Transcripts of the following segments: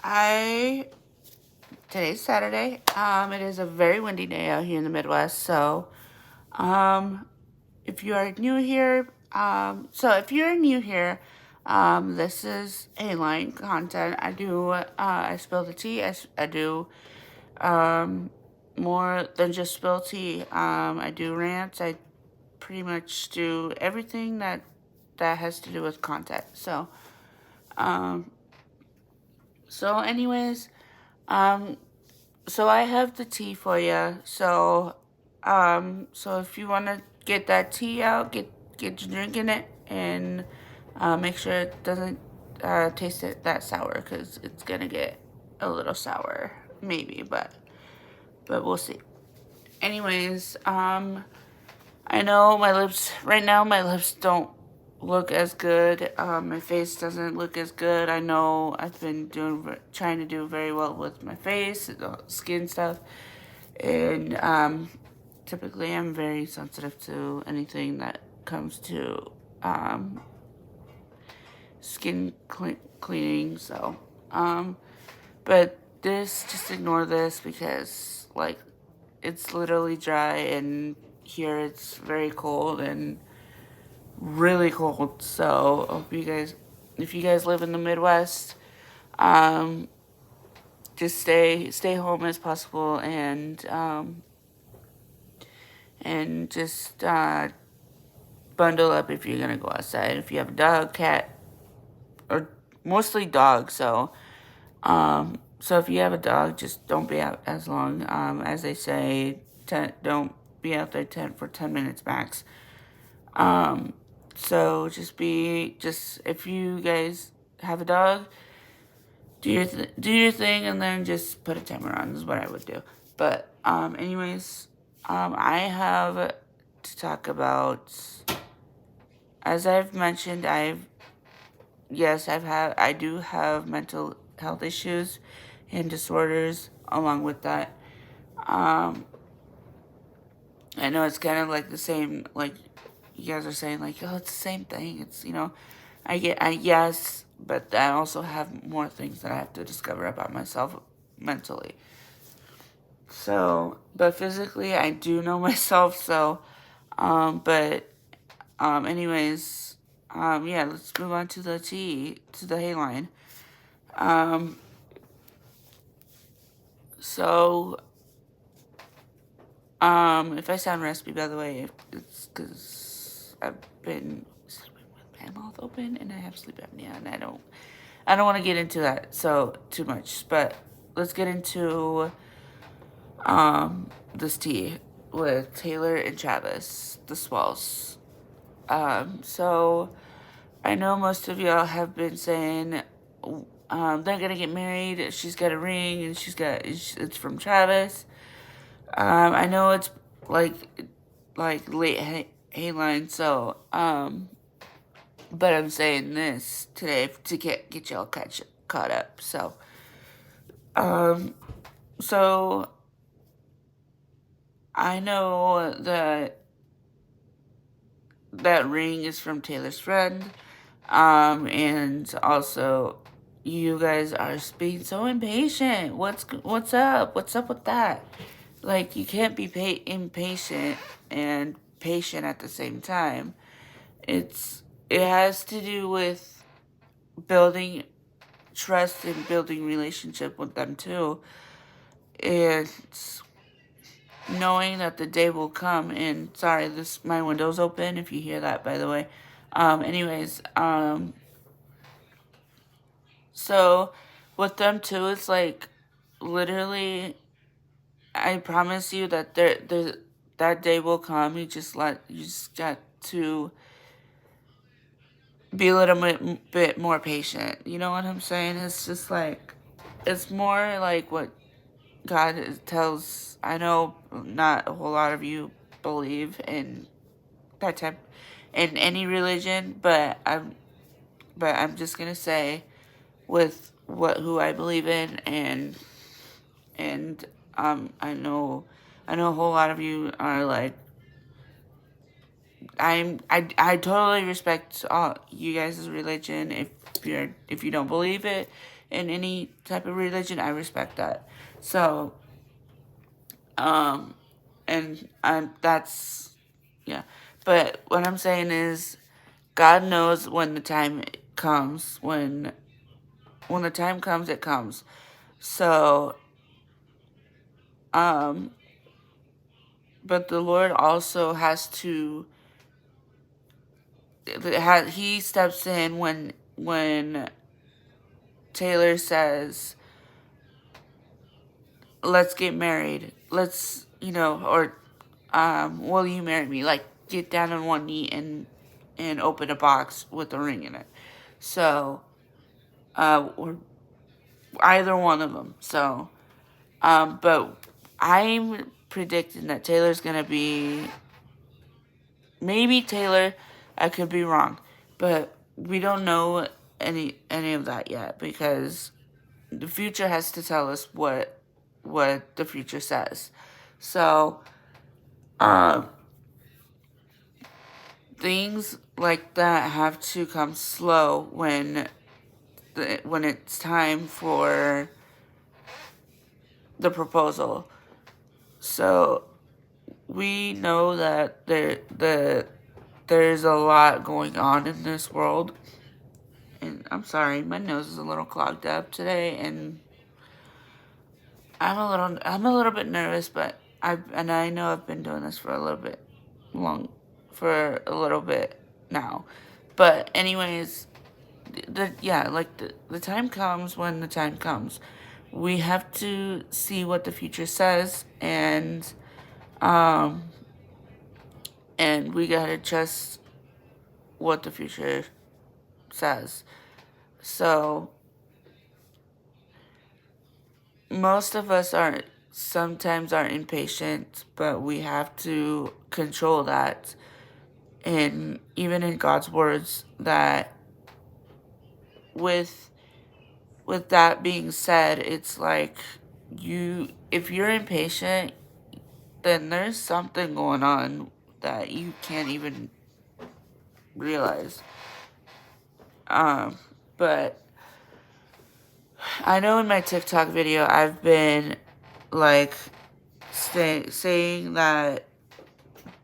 I today's Saturday. It is a very windy day out here in the Midwest. So, if you are new here, this is Haylain content. I spill the tea. I do more than just spill tea. I do rants. I pretty much do everything that has to do with content. Um, anyways, um, so I have the tea for you. So if you want to get that tea out, get your drink in it, and make sure it doesn't taste that sour, because it's gonna get a little sour, maybe, but we'll see. Anyways, I know my lips don't look as good. My face doesn't look as good. I know I've been trying to do very well with my face, skin stuff, and typically I'm very sensitive to anything that comes to skin cleaning. So, but just ignore this, because like it's literally dry, and here it's very cold and really cold. So if you guys live in the Midwest, um, just stay home as possible, and just bundle up if you're gonna go outside. If you have a dog, cat, or mostly dog, so if you have a dog, just don't be out as long. As they say, don't be out there for 10 minutes max. So just if you guys have a dog, do your thing, and then just put a timer on, is what I would do. But anyways, I have to talk about, as I've mentioned, I do have mental health issues and disorders along with that. I know it's kind of like the same, like you guys are saying, like, oh, it's the same thing. It's, yes, but I also have more things that I have to discover about myself mentally. So, but physically, I do know myself. So, anyways, yeah, let's move on to the Hayline. So, if I sound raspy, by the way, it's because I've been sleeping with my mouth open, and I have sleep apnea, and I don't want to get into that too much. But let's get into this tea with Taylor and Travis, the Swalls. So I know most of y'all have been saying they're gonna get married. She's got a ring, and it's from Travis. I know it's like late Hayline, so but I'm saying this today to get y'all caught up. So so I know that ring is from Taylor's friend, and also you guys are being so impatient. What's up? What's up with that? Like, you can't be impatient and patient at the same time. It has to do with building trust and building relationship with them too, and knowing that the day will come. And sorry, my window's open if you hear that, by the way. Anyways, so with them too, it's like literally, I promise you that that day will come. You just got to be a little bit more patient. You know what I'm saying? It's just like, it's more like what God tells. I know not a whole lot of you believe in that type, in any religion, but I'm just gonna say, with who I believe in, and I know a whole lot of you are like, I totally respect all you guys' religion. if you don't believe it in any type of religion, I respect that. So, and that's, yeah. But what I'm saying is, God knows when the time comes. When the time comes, it comes. So, but the Lord also has to. He steps in when Taylor says, "Let's get married. Let's, or will you marry me?" Like, get down on one knee and open a box with a ring in it. So, or either one of them. So, but I'm predicting that Taylor's gonna be, maybe Taylor. I could be wrong, but we don't know any of that yet, because the future has to tell us what the future says. So, things like that have to come slow when it's time for the proposal. So we know that there's a lot going on in this world. And I'm sorry, my nose is a little clogged up today, and I'm a little bit nervous, but I know I've been doing this for a little bit now. But anyways, the time comes when the time comes. We have to see what the future says, and we gotta trust what the future says. So most of us sometimes are impatient, but we have to control that. And even in God's words, that with that being said, it's like, if you're impatient, then there's something going on that you can't even realize. But I know in my TikTok video, I've been like saying that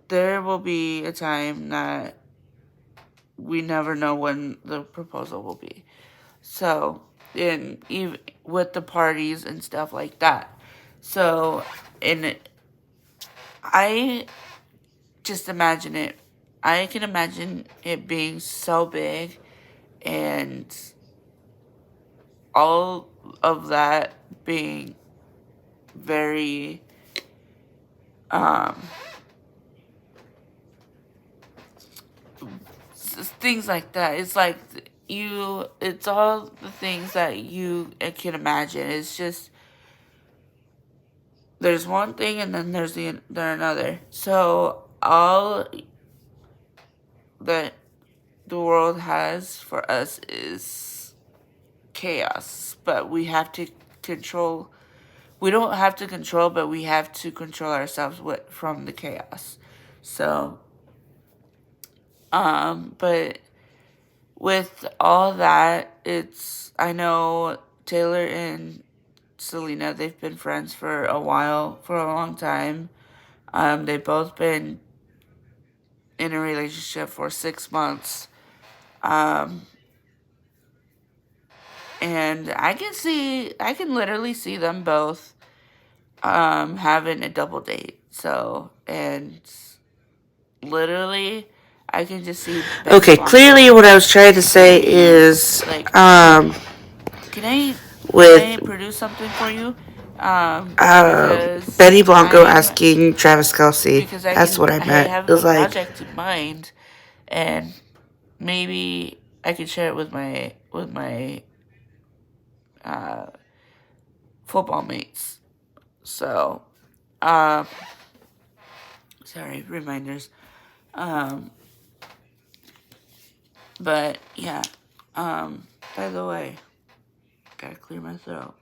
there will be a time that we never know when the proposal will be. So, even with the parties and stuff like that. So, I just imagine it. I can imagine it being so big, and all of that being very, things like that. It's like it's all the things that you can imagine. It's just, there's one thing and then there's another. So all that the world has for us is chaos, but we have to control. We don't have to control, but we have to control ourselves from the chaos. So, but with all that, I know Taylor and Selena, they've been friends for a long time. They've both been in a relationship for 6 months. And I can literally see them both, having a double date. So, and literally, I can just see. Okay, clearly what I was trying to say is, like, can I produce something for you? Betty Blanco asking Travis Kelce. That's what I meant. I have a project in mind, and maybe I could share it with my football mates. So, sorry, reminders. But yeah. By the way, gotta clear my throat.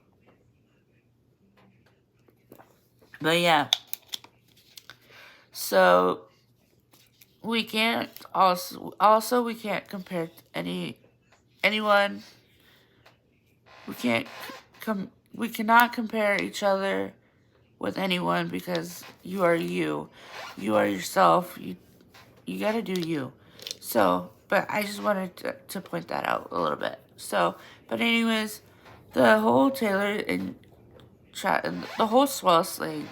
But yeah. So we can't we can't compare anyone. We cannot compare each other with anyone because you are you. You are yourself. You gotta do you. So, but I just wanted to point that out a little bit. So, but anyways, the whole Taylor and the whole Swell thing,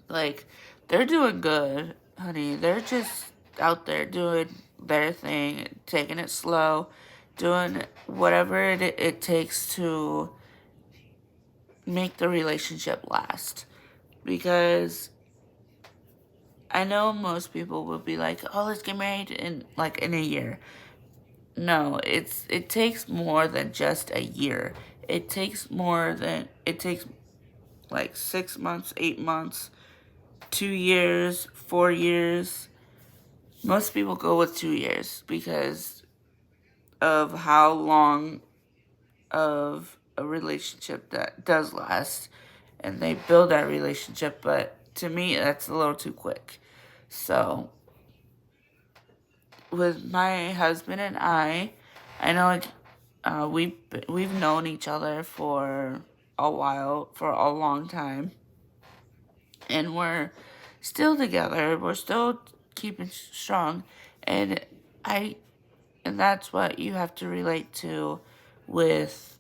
like, they're doing good, honey. They're just out there doing their thing, taking it slow, doing whatever it takes to make the relationship last. Because I know most people would be like, "Oh, let's get married in a year." No, it takes more than just a year. It takes like 6 months, 8 months, 2 years, 4 years. Most people go with 2 years because of how long of a relationship that does last, and they build that relationship. But to me, that's a little too quick. So with my husband and I know we've known each other for a while, for a long time, and we're still together. We're still keeping strong, and I and that's what you have to relate to with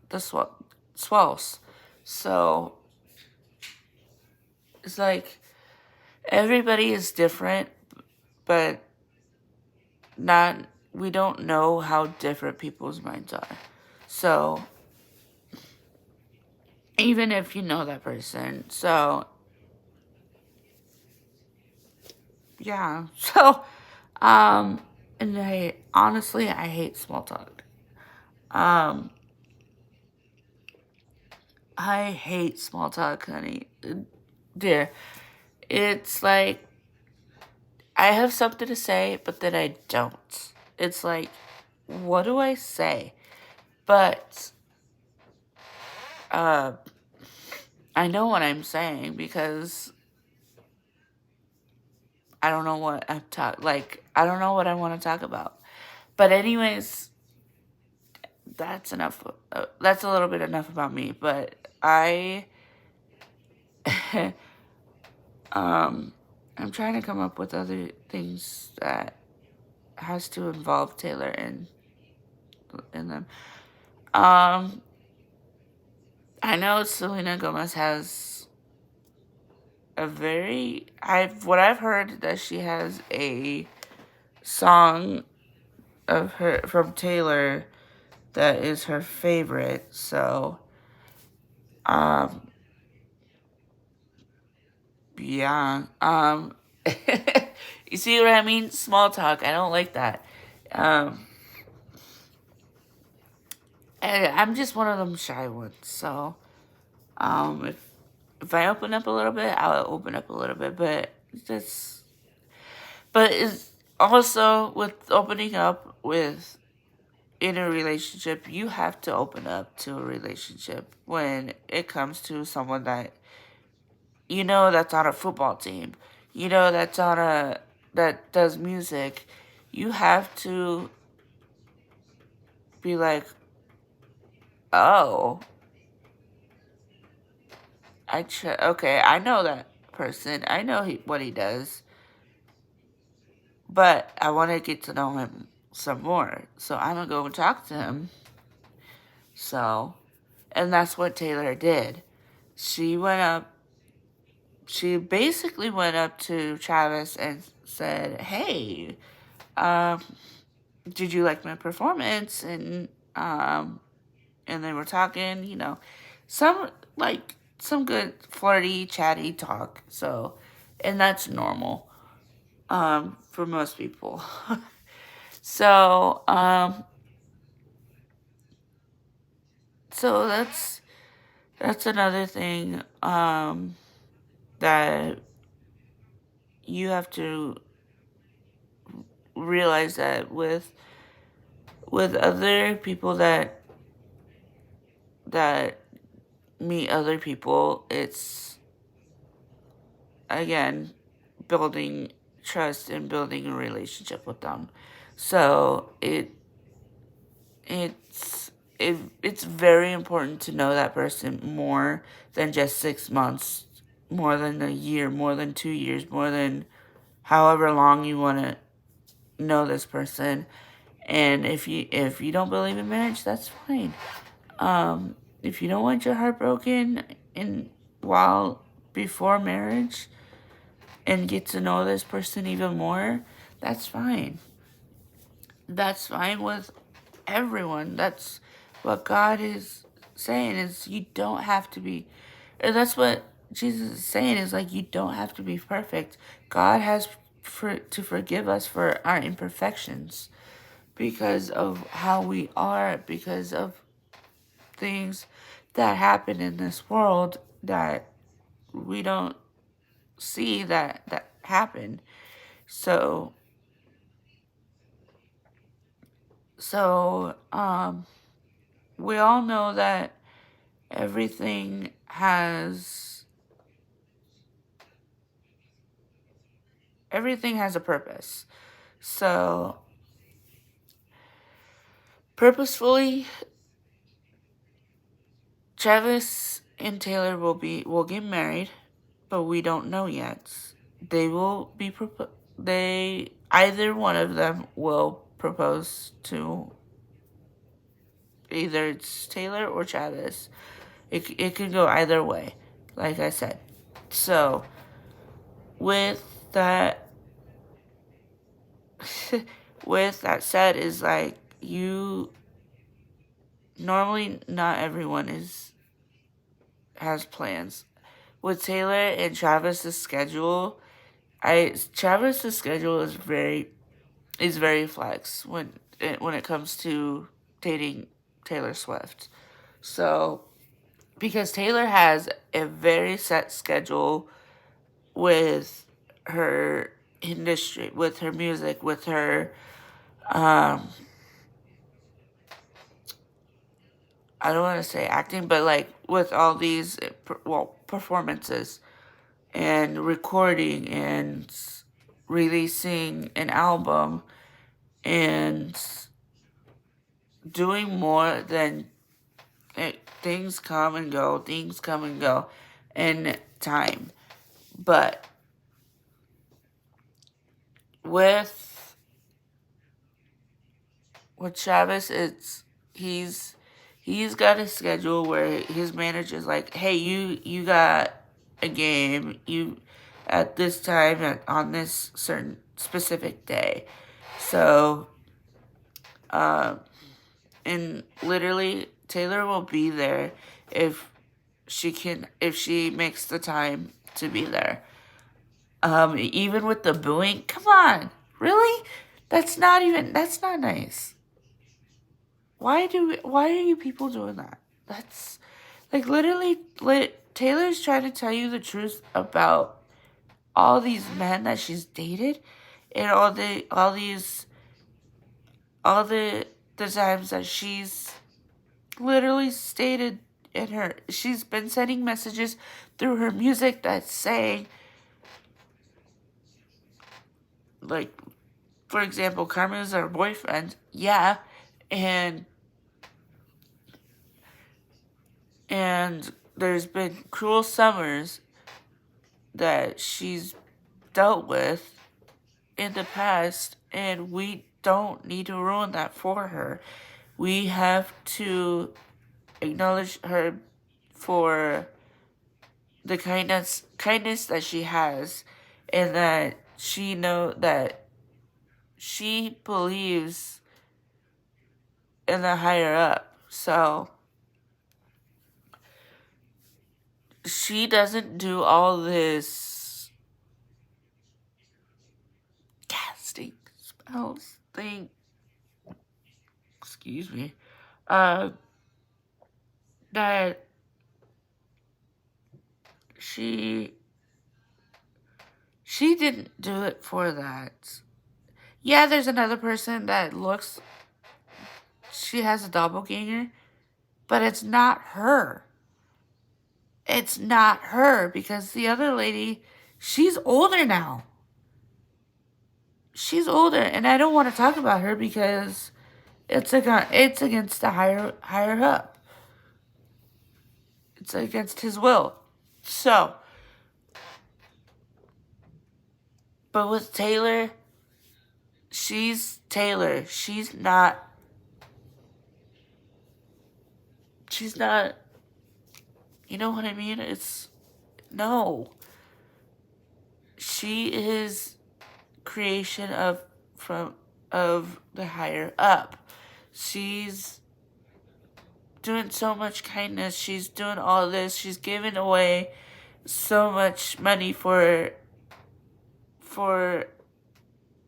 the swells. So it's like everybody is different, but not we don't know how different people's minds are. So even if you know that person, so yeah. So and I hate small talk. Um I hate small talk, honey. Dear. It's like I have something to say, but then I don't. It's like, what do I say? But uh, I know what I'm saying because I don't know what I don't know what I want to talk about. But anyways, that's enough. That's a little bit enough about me. But I'm trying to come up with other things that has to involve Taylor in them. I know Selena Gomez has what I've heard that she has a song of her from Taylor that is her favorite. So, um, yeah. You see what I mean? Small talk. I don't like that. And I'm just one of them shy ones. So, if I open up a little bit, I'll open up a little bit. But it's also with opening up with in a relationship, you have to open up to a relationship when it comes to someone that you know that's on a football team, you know that does music. You have to be like, oh, okay, I know that person. I know what he does, but I want to get to know him some more. So I'm gonna go and talk to him. So, and that's what Taylor did. She went up she basically went up to Travis and said, "Hey, um, did you like my performance?" And they were talking, some some good flirty, chatty talk. So, and that's normal for most people. So, so that's another thing that you have to realize that with other people that meet other people, it's again building trust and building a relationship with them. So it's very important to know that person more than just 6 months, more than a year, more than 2 years, more than however long you want to know this person. And if you don't believe in marriage, that's fine. If you don't want your heart broken in while before marriage and get to know this person even more, that's fine. That's fine with everyone. That's what God is saying, is you don't have to be, and that's what Jesus is saying, is like, you don't have to be perfect. God has to forgive us for our imperfections because of how we are, because of things that happen in this world that we don't see that happen. So we all know that everything has a purpose. So purposefully, Travis and Taylor will get married, but we don't know yet. They will be either one of them will propose to, either it's Taylor or Travis. It can go either way, like I said. So with that with that said, is like, you normally, not everyone has plans. With Taylor and Travis's schedule, Travis's schedule is very flex when it comes to dating Taylor Swift. So because Taylor has a very set schedule with her industry, with her music, with her I don't want to say acting, but like with all these performances and recording and releasing an album and doing more than things come and go in time. But with Travis, he's got a schedule where his manager's like, hey, you got a game, you at this time on this certain specific day. So and literally Taylor will be there if she makes the time to be there. Even with the booing, come on, really? That's not nice. Why are you people doing that? That's like literally Taylor's trying to tell you the truth about all these men that she's dated and all the times that she's literally stated she's been sending messages through her music that's saying, like, for example, Carmen's her boyfriend, yeah, and there's been cruel summers that she's dealt with in the past, and we don't need to ruin that for her. We have to acknowledge her for the kindness that she has, and that she believes in the higher up. So she doesn't do all this casting spells thing. Excuse me. That she didn't do it for that. Yeah, there's another person that she has a doppelganger, but it's not her. It's not her, because the other lady, she's older now. She's older, and I don't want to talk about her because it's against the higher up. It's against his will. So, but with Taylor, she's Taylor. She's not, you know what I mean? No. She is creation of the higher up. She's doing so much kindness. She's doing all this. She's giving away so much money for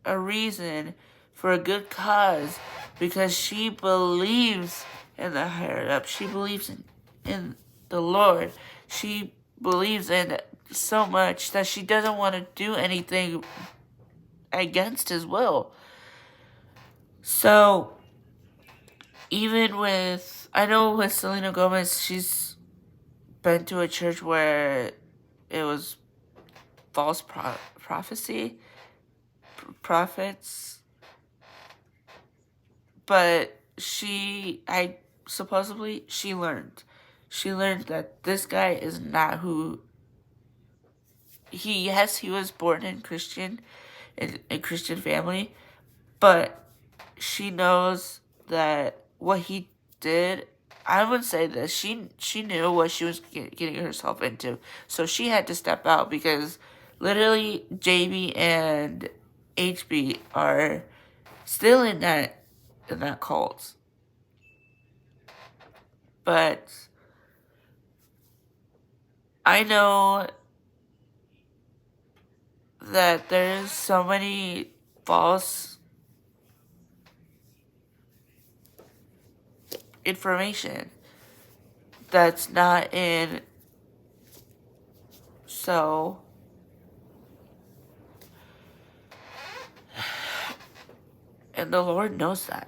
a reason, for a good cause, because she believes in the higher up. She believes in the Lord. She believes in so much that she doesn't want to do anything against his will. So, even with, I know with Selena Gomez, she's been to a church where it was false prophets, but supposedly she learned that this guy is not who yes, he was born in a Christian family, but she knows that what he did, I would say that she knew what she was getting herself into, so she had to step out, because literally JB and HB are still in that cult. But I know that there's so many false information that's not in. So, and the Lord knows that.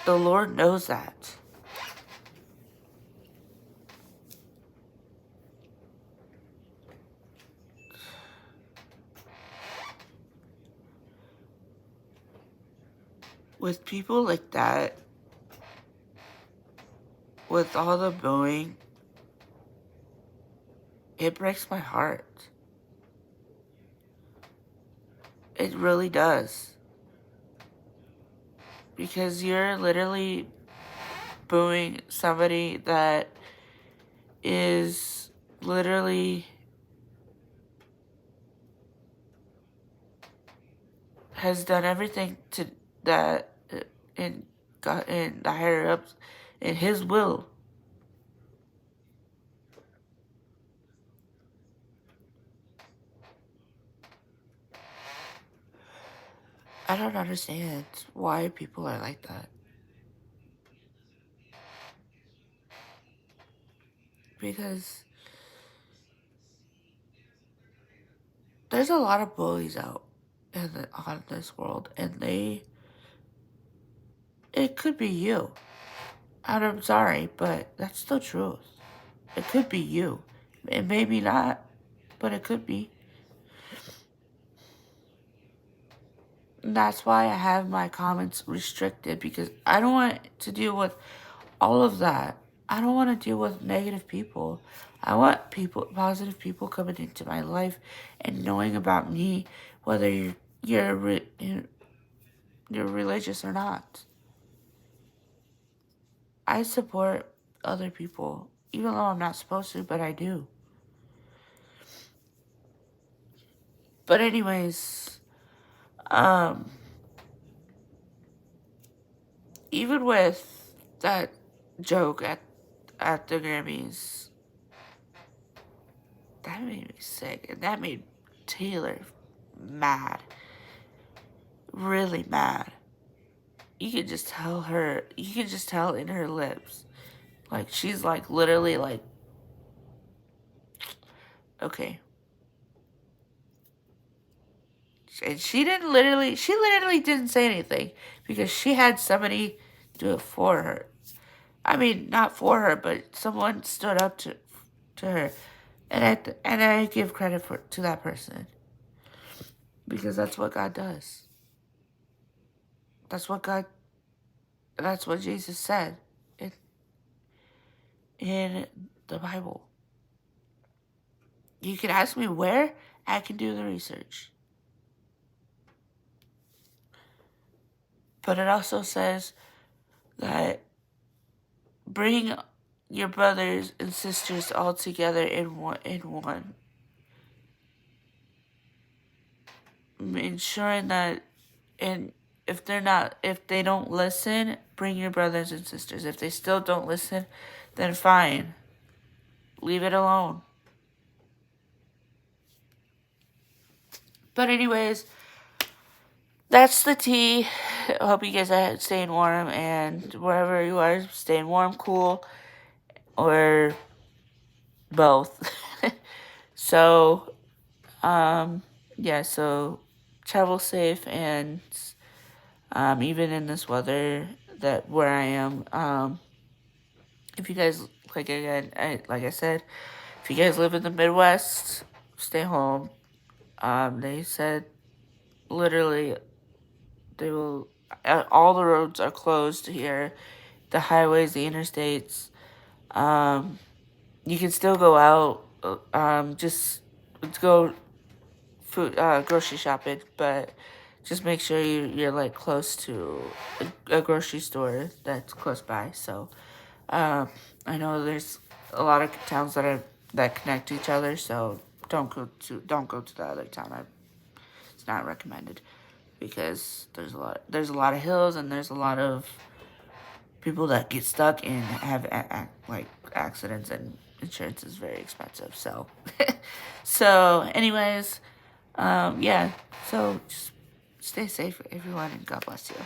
The Lord knows that. With people like that, with all the booing, it breaks my heart. It really does. Because you're literally booing somebody that is literally has done everything to that in God, in the higher ups, in his will. I don't understand why people are like that. Because there's a lot of bullies out on this world, and it could be you. And I'm sorry, but that's the truth. It could be you. It may be not, but it could be. And that's why I have my comments restricted, because I don't want to deal with all of that. I don't want to deal with negative people. I want positive people coming into my life and knowing about me, whether you're religious or not. I support other people, even though I'm not supposed to, but I do. But anyways, even with that joke at the Grammys, that made me sick, and that made Taylor mad, really mad. You could just tell in her lips, like she's like literally like, okay. And she literally didn't say anything, because she had somebody do it for her. I mean, not for her, but someone stood up to her, and I give credit to that person, because that's what God does. That's what God That's what Jesus said in the Bible. You can ask me where, I can do the research. But it also says that bring your brothers and sisters all together in one. Ensuring that, and if they don't listen, bring your brothers and sisters. If they still don't listen, then fine. Leave it alone. But anyways, that's the tea. I hope you guys are staying warm, and wherever you are, staying warm, cool, or both. So, yeah, so travel safe, and even in this weather that where I am, if you guys, like I said, if you guys live in the Midwest, stay home. They said literally they will. All the roads are closed here, the highways, the interstates. You can still go out. Just go grocery shopping, but just make sure you're like close to a grocery store that's close by. So, I know there's a lot of towns that connect to each other, so don't go to the other town. It's not recommended because there's a lot of hills, and there's a lot of people that get stuck and have like accidents, and insurance is very expensive. So, so anyways, yeah. So just stay safe, everyone, and God bless you.